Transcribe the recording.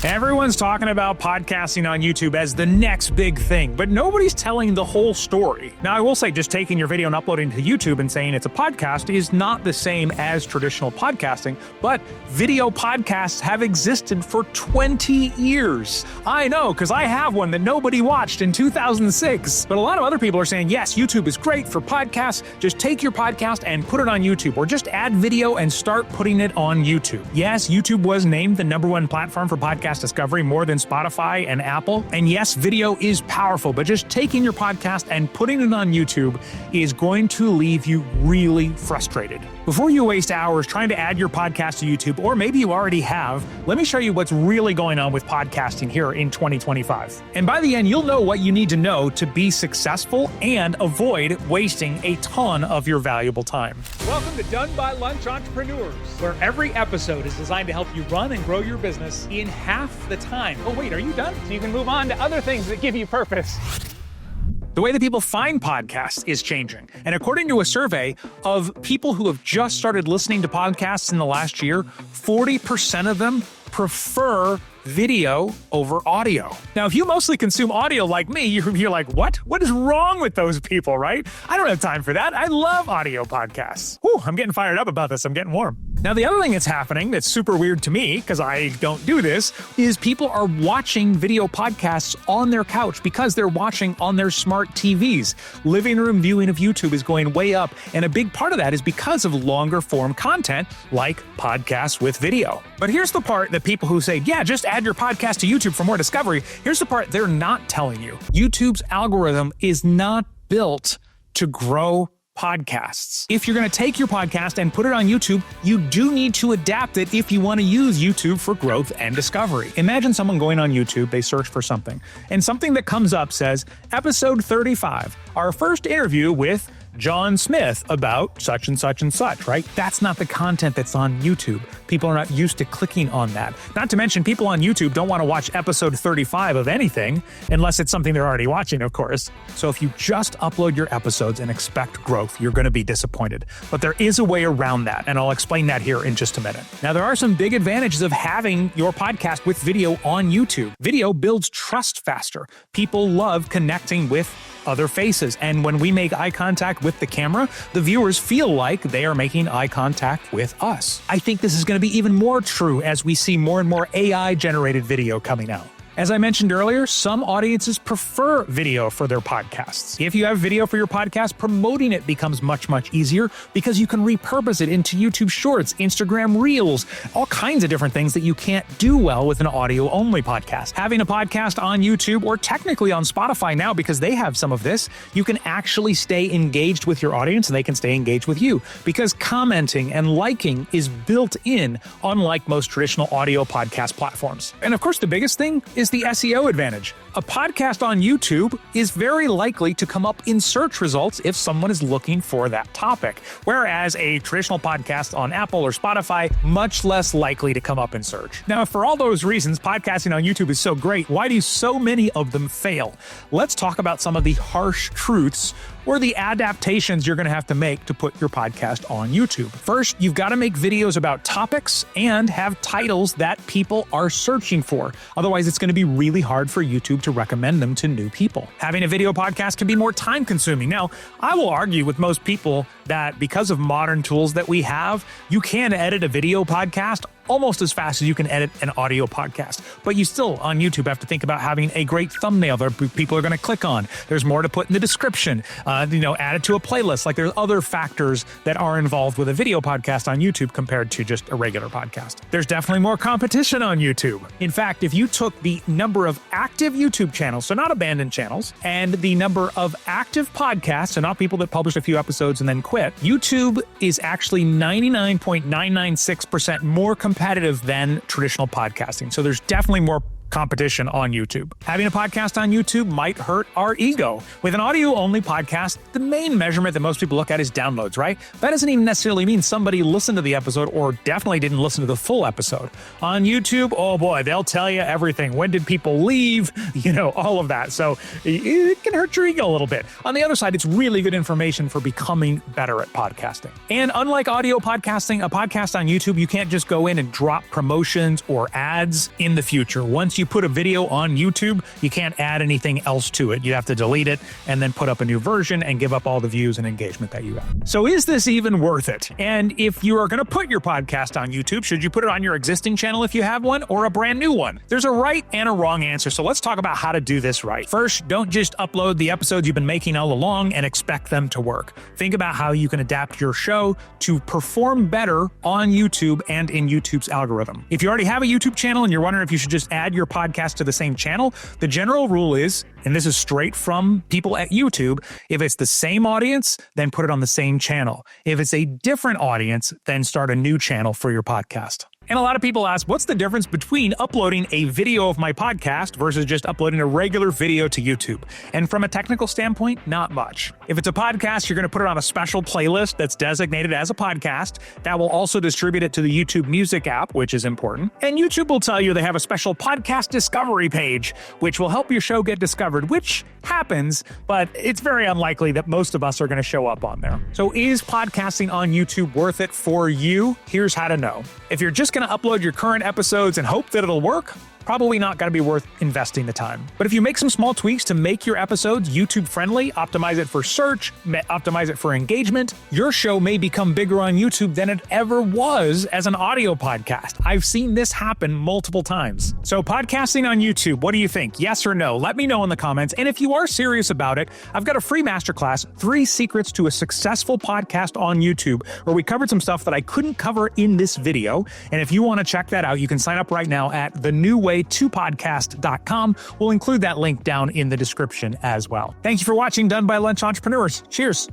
Everyone's talking about podcasting on YouTube as the next big thing, but nobody's telling the whole story. Now, I will say just taking your video and uploading to YouTube and saying it's a podcast is not the same as traditional podcasting, but video podcasts have existed for 20 years. I know, because I have one that nobody watched in 2006. But a lot of other people are saying, yes, YouTube is great for podcasts. Just take your podcast and put it on YouTube, or just add video and start putting it on YouTube. Yes, YouTube was named the #1 platform for podcast discovery, more than Spotify and Apple. And yes, video is powerful, but just taking your podcast and putting it on YouTube is going to leave you really frustrated. Before you waste hours trying to add your podcast to YouTube, or maybe you already have, let me show you what's really going on with podcasting here in 2025. And by the end, you'll know what you need to know to be successful and avoid wasting a ton of your valuable time. Welcome to Done by Lunch Entrepreneurs, where every episode is designed to help you run and grow your business in half the time. Oh wait, are you done? So you can move on to other things that give you purpose. The way that people find podcasts is changing. And according to a survey of people who have just started listening to podcasts in the last year, 40% of them prefer video over audio. Now, if you mostly consume audio like me, you're like, what? What is wrong with those people, right? I don't have time for that. I love audio podcasts. Whew, I'm getting fired up about this. I'm getting warm. Now, the other thing that's happening that's super weird to me, because I don't do this, is people are watching video podcasts on their couch because they're watching on their smart TVs. Living room viewing of YouTube is going way up, and a big part of that is because of longer form content like podcasts with video. But here's the part that people who say, yeah, just add your podcast to YouTube for more discovery. Here's the part they're not telling you. YouTube's algorithm is not built to grow podcasts. If you're going to take your podcast and put it on YouTube, you do need to adapt it if you want to use YouTube for growth and discovery. Imagine someone going on YouTube, they search for something, and something that comes up says, episode 35, our first interview with John Smith about such and such and such, right? That's not the content that's on YouTube. People are not used to clicking on that. Not to mention, people on YouTube don't want to watch episode 35 of anything, unless it's something they're already watching, of course. So if you just upload your episodes and expect growth, you're going to be disappointed. But there is a way around that, and I'll explain that here in just a minute. Now, there are some big advantages of having your podcast with video on YouTube. Video builds trust faster. People love connecting with other faces. And when we make eye contact with the camera, the viewers feel like they are making eye contact with us. I think this is going to be even more true as we see more and more AI-generated video coming out. As I mentioned earlier, some audiences prefer video for their podcasts. If you have video for your podcast, promoting it becomes much, much easier because you can repurpose it into YouTube Shorts, Instagram Reels, all kinds of different things that you can't do well with an audio-only podcast. Having a podcast on YouTube, or technically on Spotify now because they have some of this, you can actually stay engaged with your audience and they can stay engaged with you because commenting and liking is built in, unlike most traditional audio podcast platforms. And of course, the biggest thing is the SEO advantage. A podcast on YouTube is very likely to come up in search results if someone is looking for that topic, whereas a traditional podcast on Apple or Spotify, much less likely to come up in search. Now, for all those reasons, podcasting on YouTube is so great, why do so many of them fail? Let's talk about some of the harsh truths or the adaptations you're going to have to make to put your podcast on YouTube. First, you've got to make videos about topics and have titles that people are searching for. Otherwise, it's going to be really hard for YouTube to recommend them to new people. Having a video podcast can be more time consuming. Now, I will argue with most people that because of modern tools that we have, you can edit a video podcast almost as fast as you can edit an audio podcast. But you still, on YouTube, have to think about having a great thumbnail that people are going to click on. There's more to put in the description, add it to a playlist. Like, there's other factors that are involved with a video podcast on YouTube compared to just a regular podcast. There's definitely more competition on YouTube. In fact, if you took the number of active YouTube channels, so not abandoned channels, and the number of active podcasts, so not people that published a few episodes and then quit, YouTube is actually 99.996% more competitive than traditional podcasting. So there's definitely more competition on YouTube. Having a podcast on YouTube might hurt our ego. With an audio-only podcast, the main measurement that most people look at is downloads, right? That doesn't even necessarily mean somebody listened to the episode or definitely didn't listen to the full episode. On YouTube, oh boy, they'll tell you everything. When did people leave? All of that. So it can hurt your ego a little bit. On the other side, it's really good information for becoming better at podcasting. And unlike audio podcasting, a podcast on YouTube, you can't just go in and drop promotions or ads in the future. Once you put a video on YouTube, you can't add anything else to it. You have to delete it and then put up a new version and give up all the views and engagement that you have. So is this even worth it? And if you are going to put your podcast on YouTube, should you put it on your existing channel if you have one or a brand new one? There's a right and a wrong answer. So let's talk about how to do this right. First, don't just upload the episodes you've been making all along and expect them to work. Think about how you can adapt your show to perform better on YouTube and in YouTube's algorithm. If you already have a YouTube channel and you're wondering if you should just add your podcast to the same channel, the general rule is, and this is straight from people at YouTube, if it's the same audience, then put it on the same channel. If it's a different audience, then start a new channel for your podcast. And a lot of people ask, what's the difference between uploading a video of my podcast versus just uploading a regular video to YouTube? And from a technical standpoint, not much. If it's a podcast, you're going to put it on a special playlist that's designated as a podcast. That will also distribute it to the YouTube Music app, which is important. And YouTube will tell you they have a special podcast discovery page, which will help your show get discovered, which happens, but it's very unlikely that most of us are going to show up on there. So is podcasting on YouTube worth it for you? Here's how to know. If you're just going to upload your current episodes and hope that it'll work, probably not going to be worth investing the time. But if you make some small tweaks to make your episodes YouTube friendly, optimize it for search, optimize it for engagement, your show may become bigger on YouTube than it ever was as an audio podcast. I've seen this happen multiple times. So podcasting on YouTube, what do you think? Yes or no? Let me know in the comments. And if you are serious about it, I've got a free masterclass, 3 Secrets to a Successful Podcast on YouTube, where we covered some stuff that I couldn't cover in this video. And if you want to check that out, you can sign up right now at thenewway2podcast.com. We'll include that link down in the description as well. Thank you for watching Done by Lunch Entrepreneurs. Cheers.